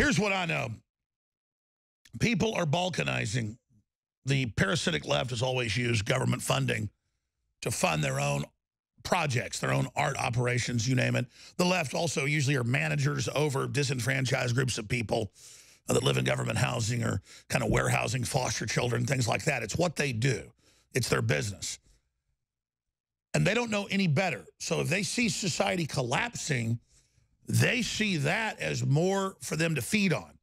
Here's what I know. People are balkanizing. The parasitic left has always used government funding to fund their own projects, their own art operations, you name it. The left also usually are managers over disenfranchised groups of people that live in government housing or kind of warehousing foster children, things like that. It's what they do. It's their business. And they don't know any better. So if they see society collapsing, they see that as more for them to feed on.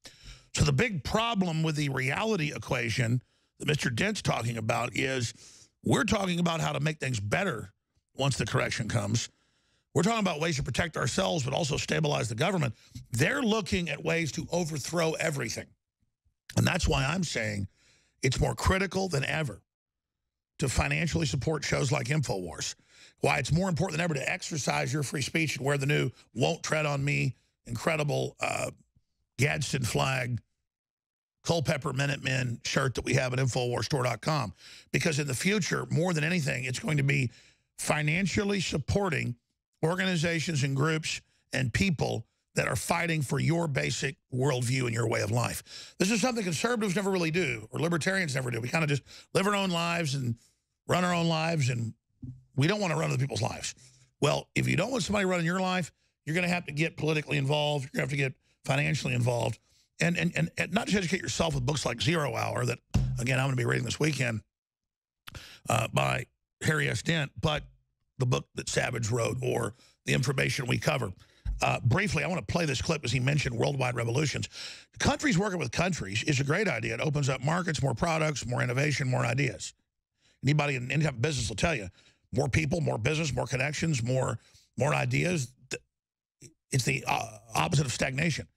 So the big problem with the reality equation that Mr. Dent's talking about is we're talking about how to make things better once the correction comes. We're talking about ways to protect ourselves but also stabilize the government. They're looking at ways to overthrow everything. And that's why I'm saying it's more critical than ever to financially support shows like InfoWars. Why it's more important than ever to exercise your free speech and wear the new "Won't Tread on Me" incredible Gadsden flag Culpeper Minutemen shirt that we have at InfoWarsStore.com. Because in the future, more than anything, it's going to be financially supporting organizations and groups and people that are fighting for your basic worldview and your way of life. This is something conservatives never really do, or libertarians never do. We kind of just live our own lives and run our own lives, and we don't want to run other people's lives. Well, if you don't want somebody running your life, you're going to have to get politically involved. You're going to have to get financially involved. And not just educate yourself with books like Zero Hour that, again, I'm going to be reading this weekend by Harry S. Dent, but the book that Savage wrote or The Information We Cover. Briefly, I want to play this clip as he mentioned worldwide revolutions. Countries working with countries is a great idea. It opens up markets, more products, more innovation, more ideas. Anybody in any type of business will tell you, more people, more business, more connections, more ideas. It's the opposite of stagnation.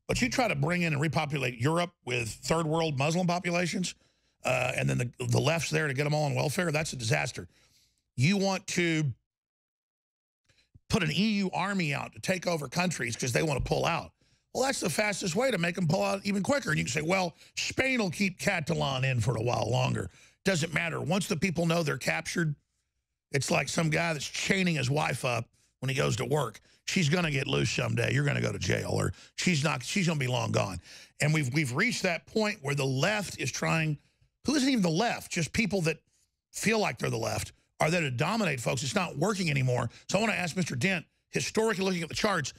But you try to bring in and repopulate Europe with third world Muslim populations, and then the left's there to get them all on welfare, that's a disaster. You want to put an EU army out to take over countries because they want to pull out. Well, that's the fastest way to make them pull out even quicker. And you can say, well, Spain will keep Catalan in for a while longer. Doesn't matter. Once the people know they're captured, it's like some guy that's chaining his wife up when he goes to work. She's going to get loose someday. You're going to go to jail, or she's going to be long gone. And we've reached that point where the left is trying, who isn't even the left, just people that feel like they're the left, are there to dominate folks. It's not working anymore. So I want to ask Mr. Dent, historically looking at the charts,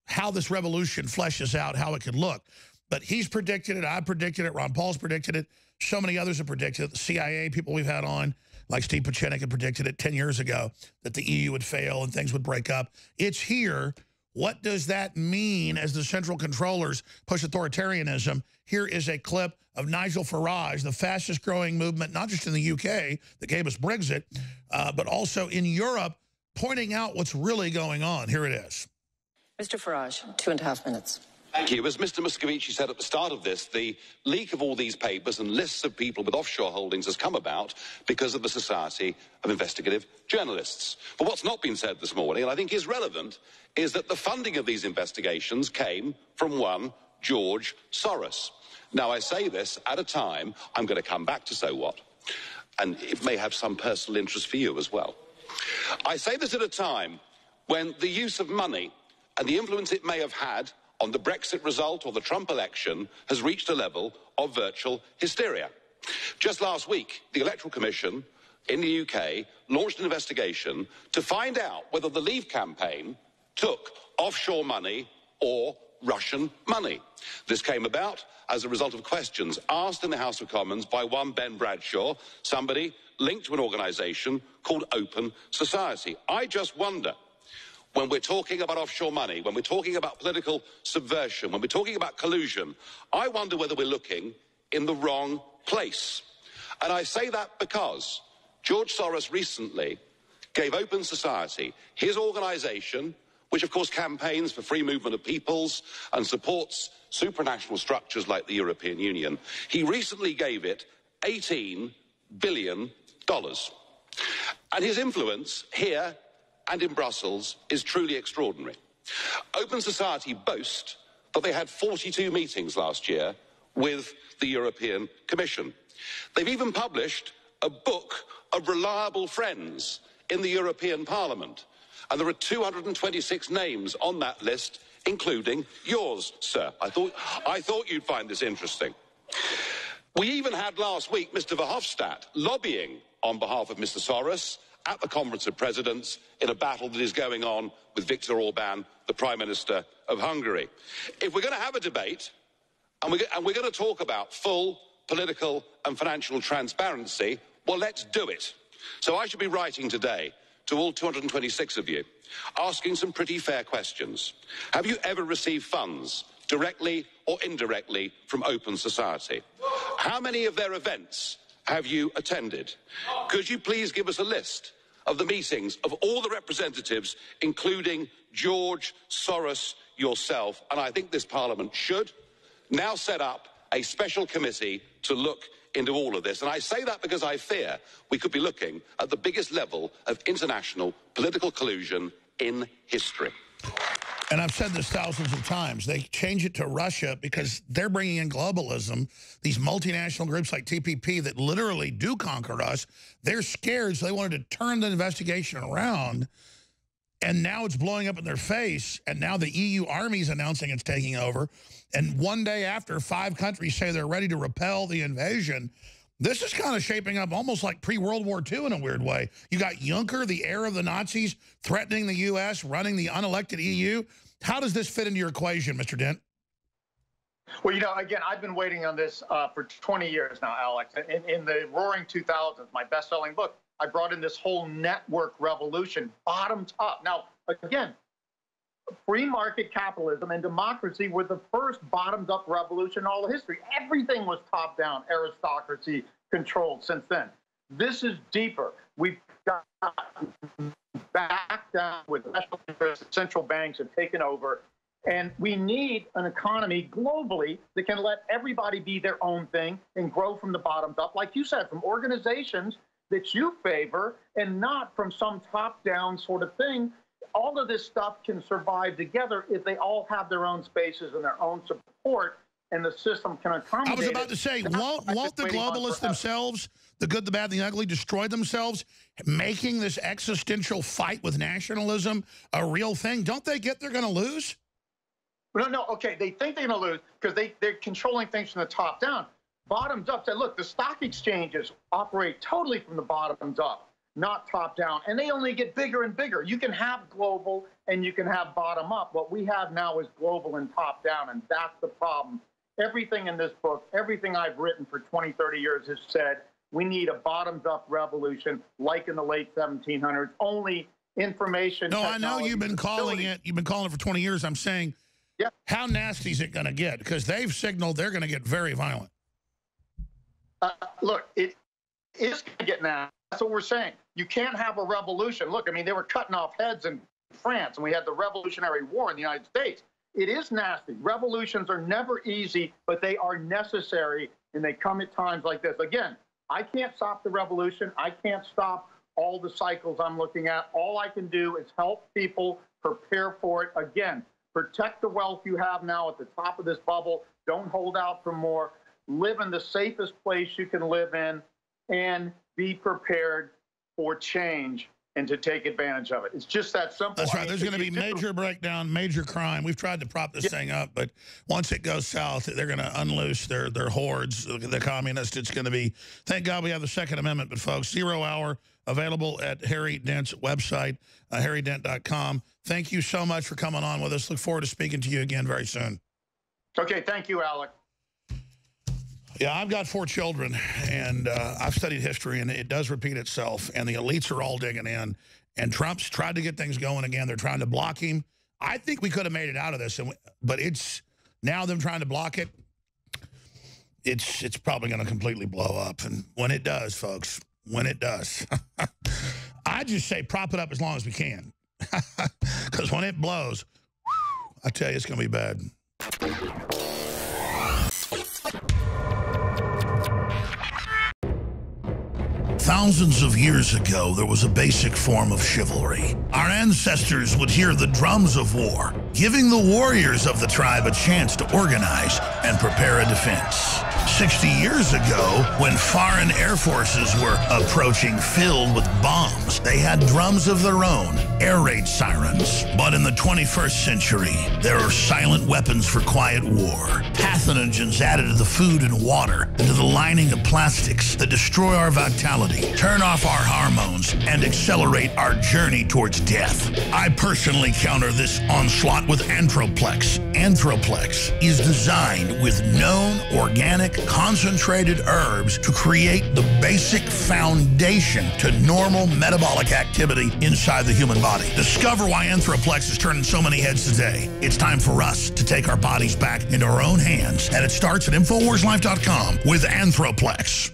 how this revolution fleshes out, how it could look. But he's predicted it. I predicted it. Ron Paul's predicted it. So many others have predicted it. The CIA people we've had on, like Steve Pachenik, had predicted it 10 years ago, that the EU would fail and things would break up. It's here. What does that mean as the central controllers push authoritarianism? Here is a clip of Nigel Farage, the fastest growing movement, not just in the UK that gave us Brexit, but also in Europe, pointing out what's really going on. Here it is. Mr. Farage, 2.5 minutes. Thank you. As Mr. Moscovici said at the start of this, the leak of all these papers and lists of people with offshore holdings has come about because of the Society of Investigative Journalists. But what's not been said this morning, and I think is relevant, is that the funding of these investigations came from one George Soros. Now, I say this at a time, I'm going to come back to so what, and it may have some personal interest for you as well. I say this at a time when the use of money and the influence it may have had on the Brexit result or the Trump election has reached a level of virtual hysteria. Just last week, the Electoral Commission in the UK launched an investigation to find out whether the Leave campaign took offshore money or Russian money. This came about as a result of questions asked in the House of Commons by one Ben Bradshaw, somebody linked to an organisation called Open Society. I just wonder, when we're talking about offshore money, when we're talking about political subversion, when we're talking about collusion, I wonder whether we're looking in the wrong place. And I say that because George Soros recently gave Open Society, his organisation, which of course campaigns for free movement of peoples and supports supranational structures like the European Union, he recently gave it $18 billion. And his influence here and in Brussels is truly extraordinary. Open Society boast that they had 42 meetings last year with the European Commission. They've even published a book of reliable friends in the European Parliament, and there are 226 names on that list including yours, sir. I thought you'd find this interesting. We even had last week Mr. Verhofstadt lobbying on behalf of Mr. Soros at the Conference of Presidents in a battle that is going on with Viktor Orban, the Prime Minister of Hungary. If we're going to have a debate, and we're going to talk about full political and financial transparency, well, let's do it. So I should be writing today to all 226 of you, asking some pretty fair questions. Have you ever received funds, directly or indirectly, from Open Society? How many of their events have you attended? Could you please give us a list of the meetings of all the representatives, including George Soros yourself? And I think this Parliament should now set up a special committee to look into all of this. And I say that because I fear we could be looking at the biggest level of international political collusion in history. And I've said this thousands of times. They change it to Russia because they're bringing in globalism. These multinational groups like TPP that literally do conquer us, they're scared, so they wanted to turn the investigation around. And now it's blowing up in their face. And now the EU army's announcing it's taking over. And one day after, 5 countries say they're ready to repel the invasion. This is kind of shaping up almost like pre-World War II in a weird way. You got Juncker, the heir of the Nazis, threatening the U.S., running the unelected EU. How does this fit into your equation, Mr. Dent? Well, you know, again, I've been waiting on this for 20 years now, Alex. In the roaring 2000s, my best-selling book, I brought in this whole network revolution, bottoms up. Now, again, free market capitalism and democracy were the first bottoms-up revolution in all of history. Everything was top-down, aristocracy controlled since then. This is deeper. We've got back down with national interests, central banks have taken over, and we need an economy globally that can let everybody be their own thing and grow from the bottoms up, like you said, from organizations that you favor and not from some top-down sort of thing. All of this stuff can survive together if they all have their own spaces and their own support, and the system can accommodate. I was about to say, won't the globalists themselves, the good, the bad, the ugly, destroy themselves, making this existential fight with nationalism a real thing? Don't they get they're going to lose? No, okay, they think they're going to lose because they're controlling things from the top down. Bottoms up, say, look, the stock exchanges operate totally from the bottoms up, not top down, and they only get bigger and bigger. You can have global and you can have bottom up. What we have now is global and top down, and that's the problem. Everything in this book, everything I've written for 20, 30 years has said we need a bottoms up revolution like in the late 1700s, only information. No, I know you've been calling it for 20 years. I'm saying, yeah. How nasty is it going to get? Because they've signaled they're going to get very violent. Look, it is going to get nasty. That's what we're saying. You can't have a revolution. Look, I mean, they were cutting off heads in France, and we had the Revolutionary War in the United States. It is nasty. Revolutions are never easy, but they are necessary, and they come at times like this. Again, I can't stop the revolution. I can't stop all the cycles I'm looking at. All I can do is help people prepare for it. Again, protect the wealth you have now at the top of this bubble. Don't hold out for more. Live in the safest place you can live in, and be prepared for change and to take advantage of it. It's just that simple. That's right. There's going to be major breakdown, major crime. We've tried to prop this thing up, but once it goes south, they're going to unloose their hordes, the communists. It's going to be, thank God we have the Second Amendment, but folks, 0 hour available at Harry Dent's website, harrydent.com. Thank you so much for coming on with us. Look forward to speaking to you again very soon. Okay, thank you, Alec. Yeah, I've got 4 children, and I've studied history, and it does repeat itself, and the elites are all digging in, and Trump's tried to get things going again. They're trying to block him. I think we could have made it out of this, but it's now them trying to block it. It's probably going to completely blow up, and when it does, folks, when it does, I just say prop it up as long as we can, because when it blows, I tell you, it's going to be bad. Thousands of years ago, there was a basic form of chivalry. Our ancestors would hear the drums of war, giving the warriors of the tribe a chance to organize and prepare a defense. 60 years ago, when foreign air forces were approaching filled with bombs, they had drums of their own, air raid sirens. But in the 21st century, there are silent weapons for quiet war. Pathogens added to the food and water, and to the lining of plastics that destroy our vitality, turn off our hormones, and accelerate our journey towards death. I personally counter this onslaught with Anthroplex. Anthroplex is designed with known organic concentrated herbs to create the basic foundation to normal metabolic activity inside the human body. Discover why Anthroplex is turning so many heads today. It's time for us to take our bodies back into our own hands, and it starts at InfoWarsLife.com with Anthroplex.